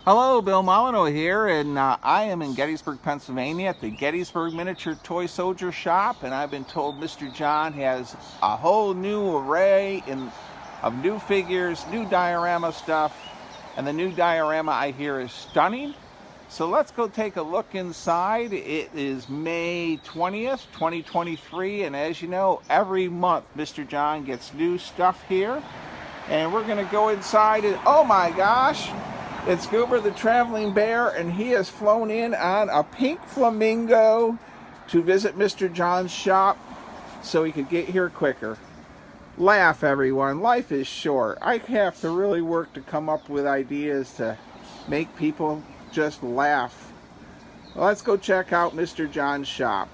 Hello, Bill Molyneux here, and I am in Gettysburg, Pennsylvania at the Gettysburg Miniature Toy Soldier shop, and I've been told Mr. John has a whole new array of new figures, new diorama stuff, and the new diorama I hear is stunning. So let's go take a look inside. It is May 20th, 2023, and as you know, every month Mr. John gets new stuff here, and we're going to go inside and, oh my gosh! It's Goober the Traveling Bear, and he has flown in on a pink flamingo to visit Mr. John's shop so he could get here quicker. Laugh, everyone. Life is short. I have to really work to come up with ideas to make people just laugh. Well, let's go check out Mr. John's shop.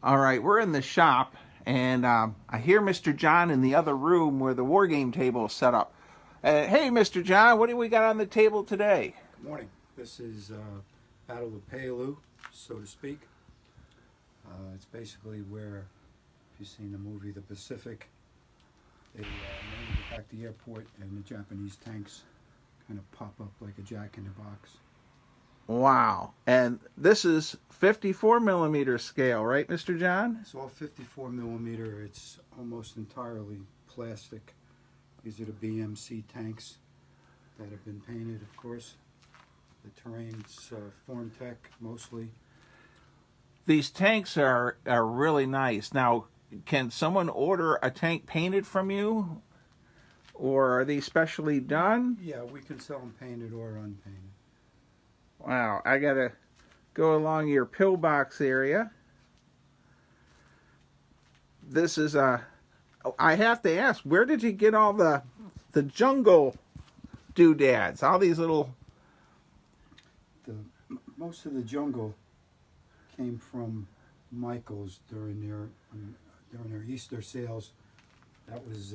All right, we're in the shop, and I hear Mr. John in the other room where the war game table is set up. Hey, Mr. John, what do we got on the table today? Good morning. This is Battle of Payaloo, so to speak. It's basically where, if you've seen the movie The Pacific, they attack the airport and the Japanese tanks kind of pop up like a jack-in-the-box. Wow. And this is 54 millimeter scale, right, Mr. John? It's all 54 millimeter. It's almost entirely plastic. These are the BMC tanks that have been painted, of course. The terrain's Form Tech mostly. These tanks are really nice. Now, can someone order a tank painted from you? Or are they specially done? Yeah, we can sell them painted or unpainted. Wow, I gotta go along your pillbox area. This is I have to ask, where did you get all the jungle doodads? All these little... Most of the jungle came from Michael's during their Easter sales. That was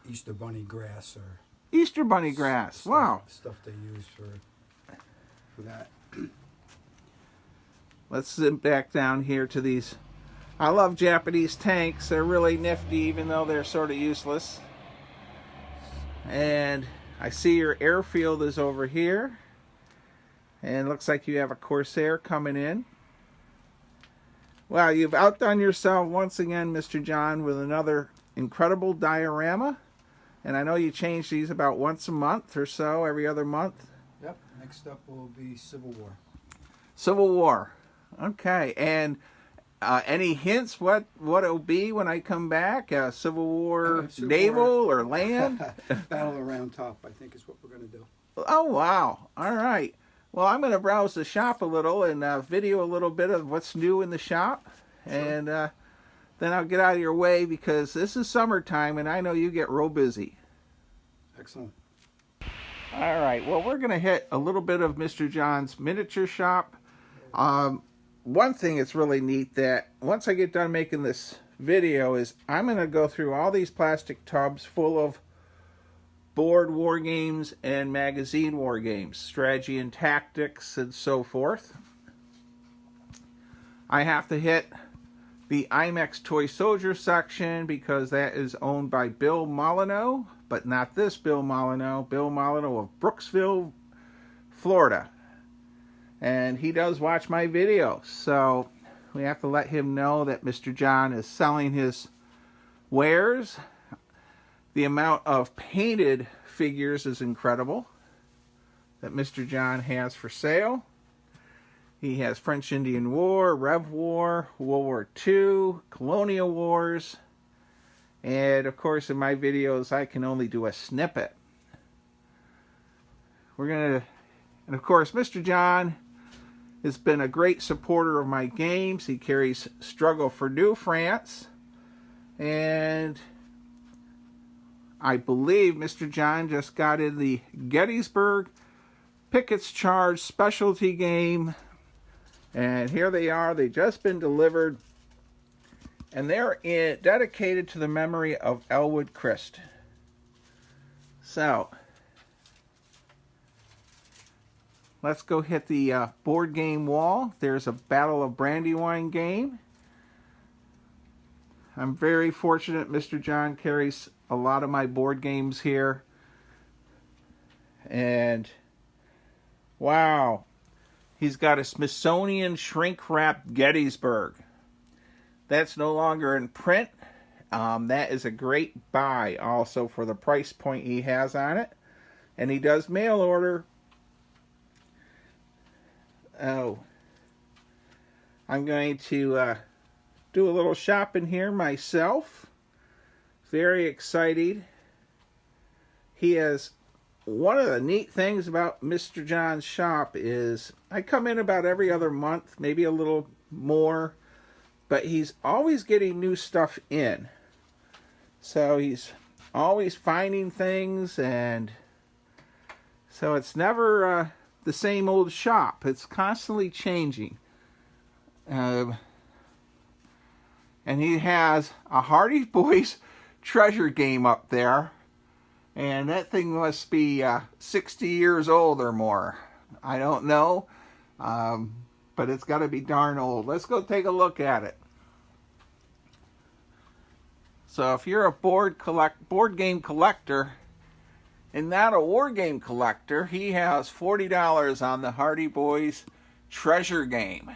Easter bunny grass or Easter bunny grass. Stuff, wow. Stuff they use for that. Let's sit back down here to these. I love Japanese tanks. They're really nifty, even though they're sort of useless. And I see your airfield is over here. And it looks like you have a Corsair coming in. Well, you've outdone yourself once again, Mr. John, with another incredible diorama. And I know you change these about once a month or so, every other month. Yep. Next up will be Civil War. Civil War. Okay. And any hints what it'll be when I come back? Civil War naval or land? Battle around top, I think, is what we're going to do. Oh, wow. All right. Well, I'm going to browse the shop a little and video a little bit of what's new in the shop. Sure. And then I'll get out of your way because this is summertime and I know you get real busy. Excellent. All right. Well, we're going to hit a little bit of Mr. John's miniature shop. One thing that's really neat that once I get done making this video is I'm going to go through all these plastic tubs full of board war games and magazine war games, strategy and tactics and so forth. I have to hit the IMAX Toy Soldier section because that is owned by Bill Molyneux, but not this Bill Molyneux. Bill Molyneux of Brooksville, Florida. And he does watch my videos, so we have to let him know that Mr. John is selling his wares. The amount of painted figures is incredible that Mr. John has for sale. He has French-Indian War, Rev War, World War II, Colonial Wars, and of course in my videos I can only do a snippet. And of course Mr. John has been a great supporter of my games. He carries Struggle for New France, and I believe Mr. John just got in the Gettysburg Pickett's Charge specialty game. And here they are. They've just been delivered. And they're dedicated to the memory of Elwood Christ. So, let's go hit the board game wall. There's a Battle of Brandywine game. I'm very fortunate Mr. John carries a lot of my board games here. And wow, he's got a Smithsonian shrink-wrapped Gettysburg. That's no longer in print. That is a great buy also for the price point he has on it. And he does mail order. Oh, I'm going to do a little shopping here myself. Very excited. He has, one of the neat things about Mr. John's shop is I come in about every other month, maybe a little more, but he's always getting new stuff in. So he's always finding things, and so it's never the same old shop. It's constantly changing. And he has a Hardy Boys treasure game up there. And that thing must be 60 years old or more. I don't know. But it's got to be darn old. Let's go take a look at it. So if you're a board game collector and not a war game collector, he has $40 on the Hardy Boys treasure game.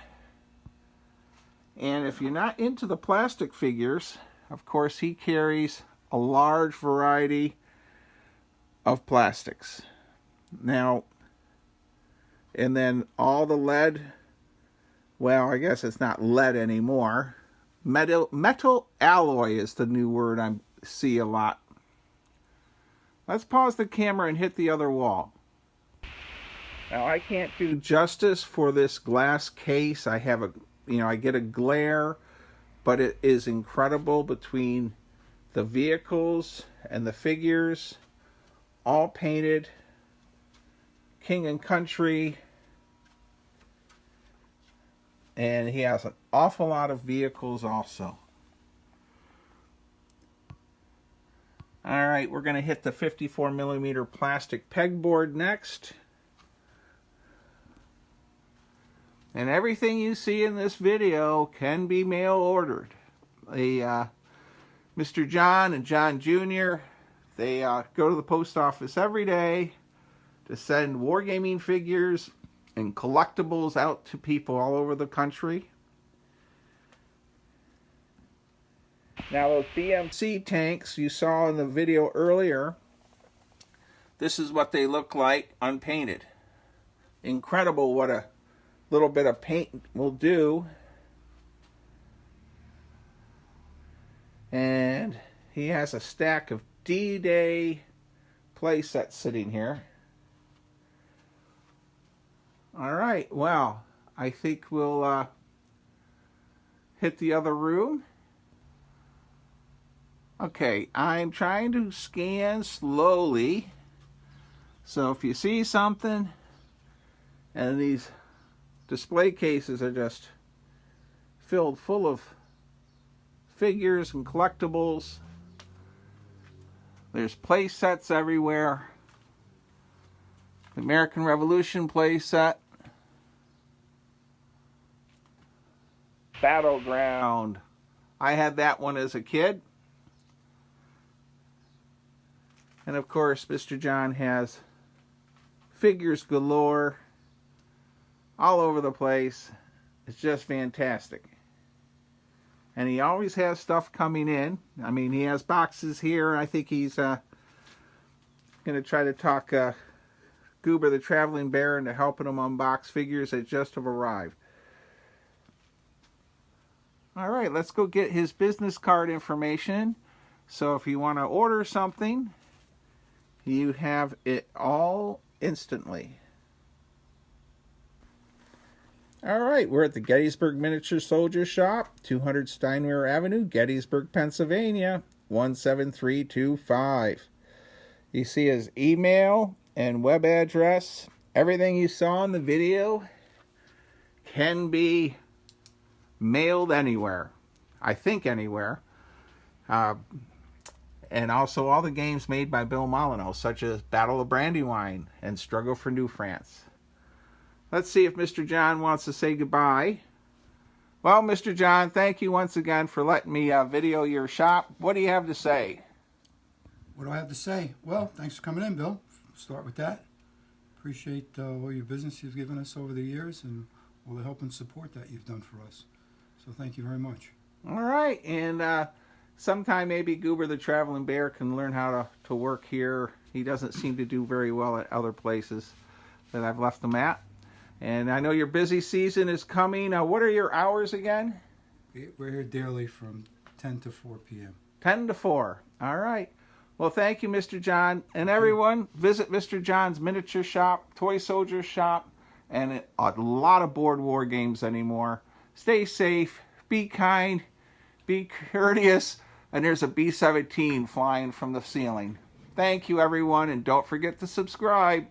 And if you're not into the plastic figures, of course he carries a large variety of plastics. Now, and then all the lead, well, I guess it's not lead anymore. Metal alloy is the new word I see a lot. Let's pause the camera and hit the other wall. Now, I can't do justice for this glass case. I have I get a glare, but it is incredible between the vehicles and the figures, all painted, King and Country, and he has an awful lot of vehicles also. All right, we're going to hit the 54mm plastic pegboard next. And everything you see in this video can be mail ordered. Mr. John and John Jr., they go to the post office every day to send wargaming figures and collectibles out to people all over the country. Now those BMC tanks you saw in the video earlier, this is what they look like unpainted. Incredible what a little bit of paint will do. And he has a stack of D-Day play sets sitting here. Alright, well, I think we'll hit the other room. Okay, I'm trying to scan slowly. So if you see something, and these display cases are just filled full of figures and collectibles. There's play sets everywhere. The American Revolution play set. Battleground. I had that one as a kid. And of course, Mr. John has figures galore all over the place. It's just fantastic. And he always has stuff coming in. I mean, he has boxes here. I think he's going to try to talk Goober the Traveling Bear into helping him unbox figures that just have arrived. All right, let's go get his business card information. So if you want to order something, you have it all instantly. All right, we're at the Gettysburg Miniature Soldier Shop, 200 Steinwehr Avenue, Gettysburg, Pennsylvania, 17325. You see his email and web address. Everything you saw in the video can be mailed anywhere. I think anywhere. And also all the games made by Bill Molyneux, such as Battle of Brandywine and Struggle for New France. Let's see if Mr. John wants to say goodbye. Well, Mr. John, thank you once again for letting me video your shop. What do you have to say? What do I have to say? Well, thanks for coming in, Bill. Start with that. appreciate all your business you've given us over the years and all the help and support that you've done for us. So thank you very much. All right, and sometime maybe Goober the Traveling Bear can learn how to work here. He doesn't seem to do very well at other places that I've left him at. And I know your busy season is coming. What are your hours again? We're here daily from 10 to 4 p.m. 10 to 4. All right. Well, thank you, Mr. John. And everyone, visit Mr. John's miniature shop, Toy Soldier shop, and a lot of board war games anymore. Stay safe, be kind, be courteous, and there's a B-17 flying from the ceiling. Thank you, everyone, and don't forget to subscribe.